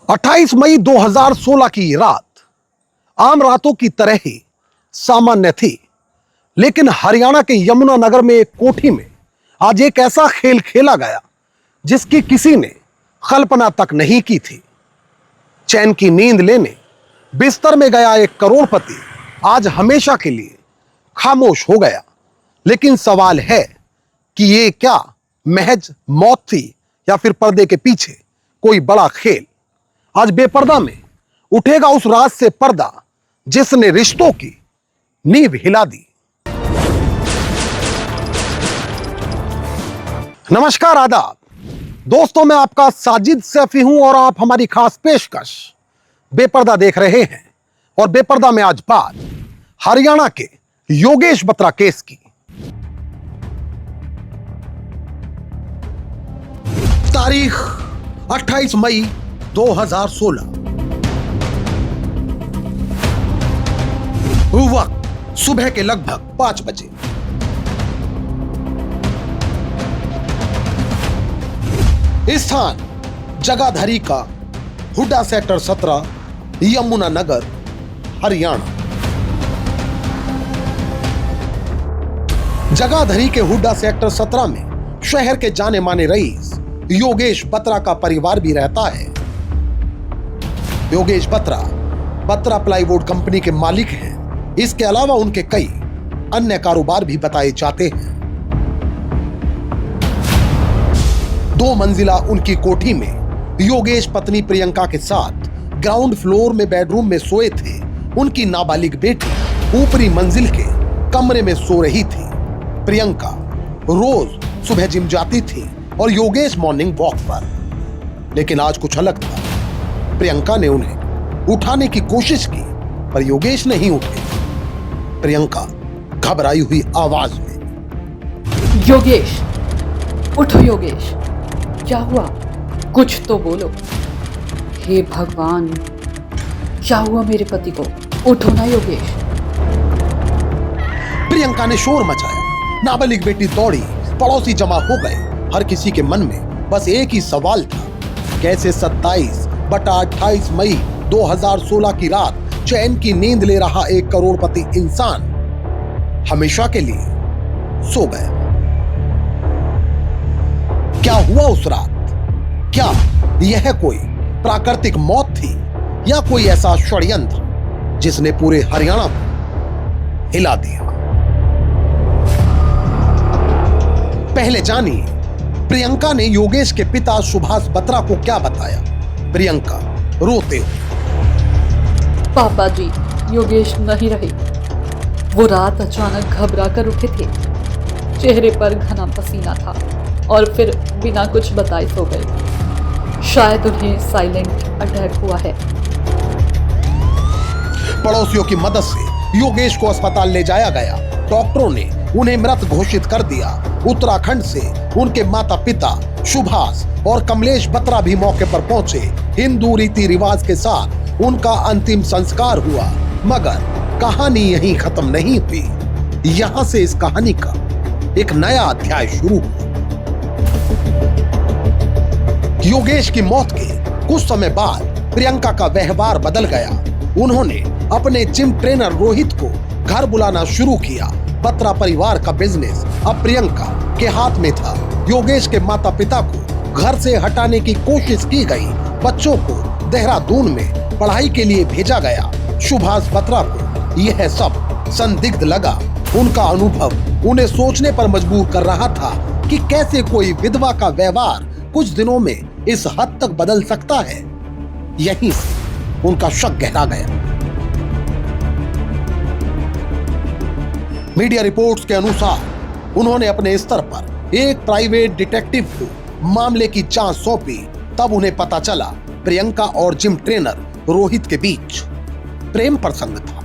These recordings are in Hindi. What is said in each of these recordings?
28 मई 2016 की रात आम रातों की तरह ही सामान्य थी, लेकिन हरियाणा के यमुनानगर में एक कोठी में आज एक ऐसा खेल खेला गया जिसकी किसी ने कल्पना तक नहीं की थी। चैन की नींद लेने बिस्तर में गया एक करोड़पति आज हमेशा के लिए खामोश हो गया। लेकिन सवाल है कि ये क्या महज मौत थी या फिर पर्दे के पीछे कोई बड़ा खेल। आज बेपर्दा में उठेगा उस राज से पर्दा जिसने रिश्तों की नींव हिला दी। नमस्कार, आदाब दोस्तों, मैं आपका साजिद सैफी हूं और आप हमारी खास पेशकश बेपर्दा देख रहे हैं। और बेपर्दा में आज बात हरियाणा के योगेश बत्रा केस की। तारीख 28 मई 2016। वक्त सुबह के लगभग 5 बजे। स्थान जगाधरी का हुड्डा सेक्टर 17, यमुनानगर, हरियाणा। जगाधरी के हुड्डा सेक्टर 17 में शहर के जाने माने रईस योगेश बत्रा का परिवार भी रहता है। योगेश बत्रा प्लाईवुड कंपनी के मालिक हैं। इसके अलावा उनके कई अन्य कारोबार भी बताए जाते हैं। 2 मंजिला उनकी कोठी में योगेश पत्नी प्रियंका के साथ ग्राउंड फ्लोर में बेडरूम में सोए थे। उनकी नाबालिग बेटी ऊपरी मंजिल के कमरे में सो रही थी। प्रियंका रोज सुबह जिम जाती थी और योगेश मॉर्निंग वॉक पर। लेकिन आज कुछ अलग था। प्रियंका ने उन्हें उठाने की कोशिश की पर योगेश नहीं उठे। प्रियंका घबराई हुई आवाज में, योगेश, उठो योगेश, क्या हुआ? कुछ तो बोलो। हे भगवान, क्या हुआ मेरे पति को? उठो ना योगेश। प्रियंका ने शोर मचाया। नाबालिग बेटी दौड़ी, पड़ोसी जमा हो गए। हर किसी के मन में बस एक ही सवाल था, कैसे 27/28 मई 2016 की रात चैन की नींद ले रहा एक करोड़पति इंसान हमेशा के लिए सो गया। क्या हुआ उस रात? क्या यह कोई प्राकृतिक मौत थी या कोई ऐसा षड्यंत्र जिसने पूरे हरियाणा को हिला दिया? पहले जानिए प्रियंका ने योगेश के पिता सुभाष बत्रा को क्या बताया। प्रियंका रोते हुए, पापा जी, योगेश नहीं रहे। वो रात अचानक घबरा कर उठे थे। चेहरे पर घना पसीना था और फिर बिना कुछ बताए सो गए। शायद उन्हें साइलेंट अटैक हुआ है। पड़ोसियों की मदद से योगेश को अस्पताल ले जाया गया। डॉक्टरों ने उन्हें मृत घोषित कर दिया। उत्तराखंड से उनके माता पिता सुभाष और कमलेश बत्रा भी मौके पर पहुंचे। हिंदू रीति रिवाज के साथ उनका अंतिम संस्कार हुआ। मगर कहानी यहीं खत्म नहीं हुई। यहां से इस कहानी का एक नया अध्याय शुरू हुआ। योगेश की मौत के कुछ समय बाद प्रियंका का व्यवहार बदल गया। उन्होंने अपने जिम ट्रेनर रोहित को घर बुलाना शुरू किया। बत्रा परिवार का बिजनेस अब प्रियंका के हाथ में था। योगेश के माता पिता को घर से हटाने की कोशिश की गई। बच्चों को देहरादून में पढ़ाई के लिए भेजा गया। सुभाष बत्रा को यह सब संदिग्ध लगा। उनका अनुभव उन्हें सोचने पर मजबूर कर रहा था कि कैसे कोई विधवा का व्यवहार कुछ दिनों में इस हद तक बदल सकता है। यहीं से उनका शक गहरा गया। मीडिया रिपोर्ट्स के अनुसार उन्होंने अपने स्तर पर एक प्राइवेट डिटेक्टिव को मामले की जांच सौंपी। तब उन्हें पता चला प्रियंका और जिम ट्रेनर रोहित के बीच प्रेम प्रसंग था।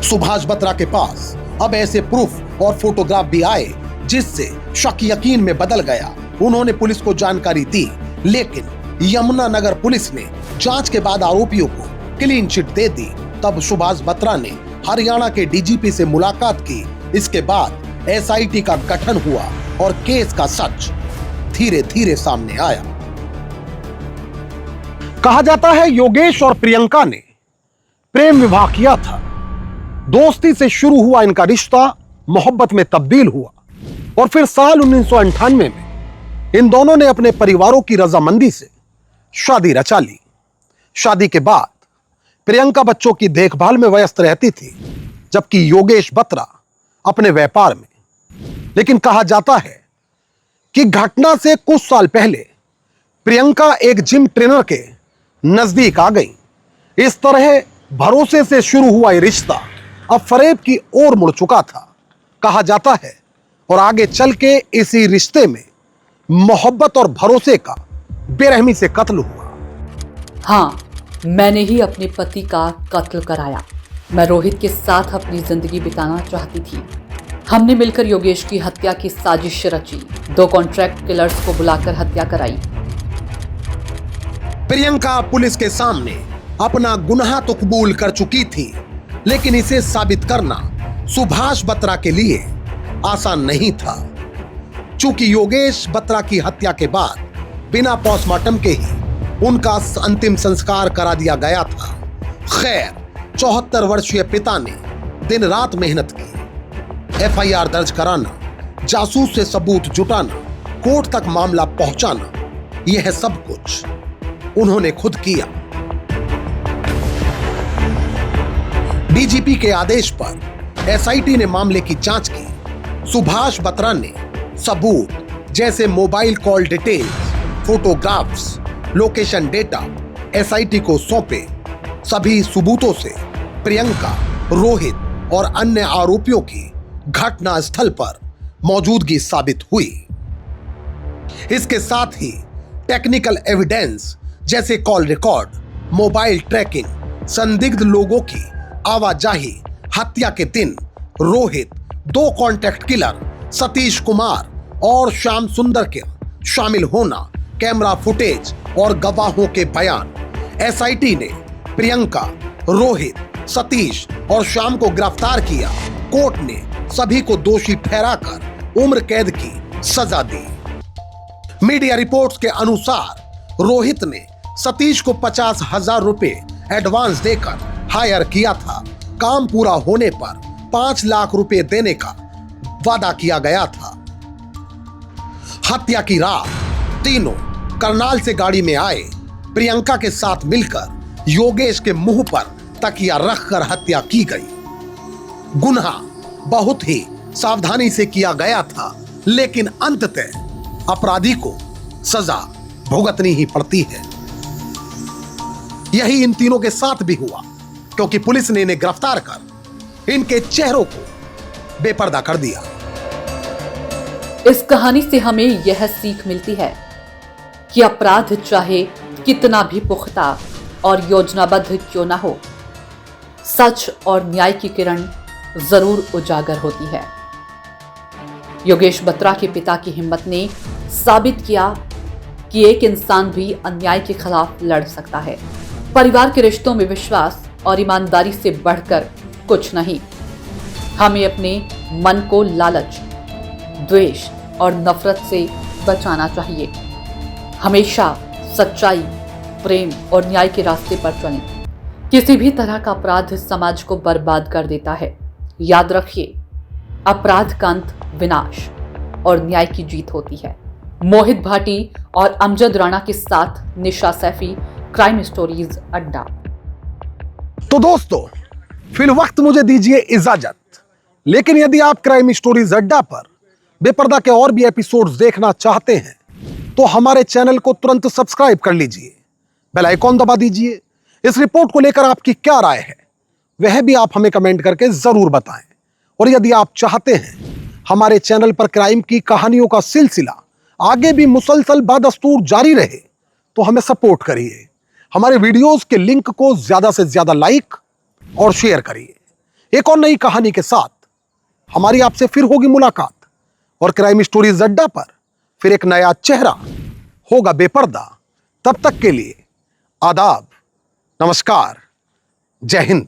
सुभाष बत्रा के पास अब ऐसे प्रूफ और फोटोग्राफ भी आए जिससे शक यकीन में बदल गया। उन्होंने पुलिस को जानकारी दी, लेकिन यमुनानगर पुलिस ने जांच के बाद आरोपियों को क्लीन चिट दे दी। तब सुभाष बत्रा ने हरियाणा के डीजीपी से मुलाकात की। इसके बाद एसआईटी का गठन हुआ और केस का सच धीरे धीरे सामने आया। कहा जाता है योगेश और प्रियंका ने प्रेम विवाह किया था। दोस्ती से शुरू हुआ इनका रिश्ता मोहब्बत में तब्दील हुआ और फिर साल 1998 में इन दोनों ने अपने परिवारों की रजामंदी से शादी रचा ली। शादी के बाद प्रियंका बच्चों की देखभाल में व्यस्त रहती थी, जबकि योगेश बत्रा अपने व्यापार में। लेकिन कहा जाता है कि घटना से कुछ साल पहले प्रियंका एक जिम ट्रेनर के नजदीक आ गई। इस तरह भरोसे से शुरू हुआ यह रिश्ता अब फरेब की ओर मुड़ चुका था। कहा जाता है और आगे चल के इसी रिश्ते में मोहब्बत और भरोसे का बेरहमी से कत्ल हुआ। हाँ, मैंने ही अपने पति का कत्ल कराया। मैं रोहित के साथ अपनी जिंदगी बिताना चाहती थी। हमने मिलकर योगेश की हत्या की साजिश रची, 2 कॉन्ट्रैक्ट किलर्स को बुलाकर हत्या कराई। प्रियंका पुलिस के सामने अपना गुनाह तो कबूल कर चुकी थी, लेकिन इसे साबित करना सुभाष बत्रा के लिए आसान नहीं था। चूंकि योगेश बत्रा की हत्या के बाद बिना पोस्टमार्टम के ही उनका अंतिम संस्कार करा दिया गया था। खैर, 74 वर्षीय पिता ने दिन रात मेहनत की। एफआईआर दर्ज कराना, जासूस से सबूत जुटाना, कोर्ट तक मामला पहुंचाना, यह सब कुछ उन्होंने खुद किया। डीजीपी के आदेश पर एसआईटी ने मामले की जांच की। सुभाष बत्रा ने सबूत जैसे mobile call details, photographs, location data SIT को सौंपे। सभी सबूतों से प्रियंका, रोहित और अन्य आरोपियों की घटना स्थल पर मौजूदगी साबित हुई। इसके साथ ही टेक्निकल एविडेंस जैसे कॉल रिकॉर्ड, मोबाइल ट्रैकिंग, संदिग्ध लोगों की आवाजाही, हत्या के दिन रोहित, 2 कॉन्ट्रैक्ट किलर सतीश कुमार और श्याम सुंदर के शामिल होना, कैमरा फुटेज और गवाहों के बयान। एसआईटी ने प्रियंका, रोहित, सतीश और श्याम को गिरफ्तार किया। कोर्ट ने सभी को दोषी ठहराकर उम्र कैद की सजा दी। मीडिया रिपोर्ट्स के अनुसार रोहित ने सतीश को 50,000 रुपए एडवांस देकर हायर किया था। काम पूरा होने पर 5 लाख रुपए देने का वादा किया गया था। हत्या की रात तीनों करनाल से गाड़ी में आए। प्रियंका के साथ मिलकर योगेश के मुंह पर तकिया रखकर हत्या की गई। गुनाह बहुत ही सावधानी से किया गया था, लेकिन अंततः अपराधी को सजा भुगतनी ही पड़ती है। यही इन तीनों के साथ भी हुआ, क्योंकि पुलिस ने इन्हें गिरफ्तार कर इनके चेहरों को बेपर्दा कर दिया। इस कहानी से हमें यह सीख मिलती है कि अपराध चाहे कितना भी पुख्ता और योजनाबद्ध क्यों ना हो, सच और न्याय की किरण जरूर उजागर होती है। योगेश बत्रा के पिता की हिम्मत ने साबित किया कि एक इंसान भी अन्याय के खिलाफ लड़ सकता है। परिवार के रिश्तों में विश्वास और ईमानदारी से बढ़कर कुछ नहीं। हमें अपने मन को लालच, द्वेष और नफरत से बचाना चाहिए। हमेशा सच्चाई, प्रेम और न्याय के रास्ते पर चलें। किसी भी तरह का अपराध समाज को बर्बाद कर देता है। याद रखिए, अपराध का अंत विनाश और न्याय की जीत होती है। मोहित भाटी और अमजद राणा के साथ निशा सैफी, क्राइम स्टोरीज अड्डा। तो दोस्तों, फिर वक्त मुझे दीजिए इजाजत। लेकिन यदि आप क्राइम स्टोरीज अड्डा पर बेपर्दा के और भी एपिसोड्स देखना चाहते हैं तो हमारे चैनल को तुरंत सब्सक्राइब कर लीजिए, बेल आइकॉन दबा दीजिए। इस रिपोर्ट को लेकर आपकी क्या राय है वह भी आप हमें कमेंट करके जरूर बताएं। और यदि आप चाहते हैं हमारे चैनल पर क्राइम की कहानियों का सिलसिला आगे भी मुसलसल बदस्तूर जारी रहे तो हमें सपोर्ट करिए। हमारे वीडियोस के लिंक को ज्यादा से ज्यादा लाइक और शेयर करिए। एक और नई कहानी के साथ हमारी आपसे फिर होगी मुलाकात और क्राइम स्टोरीज अड्डा पर फिर एक नया चेहरा होगा बेपर्दा। तब तक के लिए आदाब, नमस्कार, जय हिंद।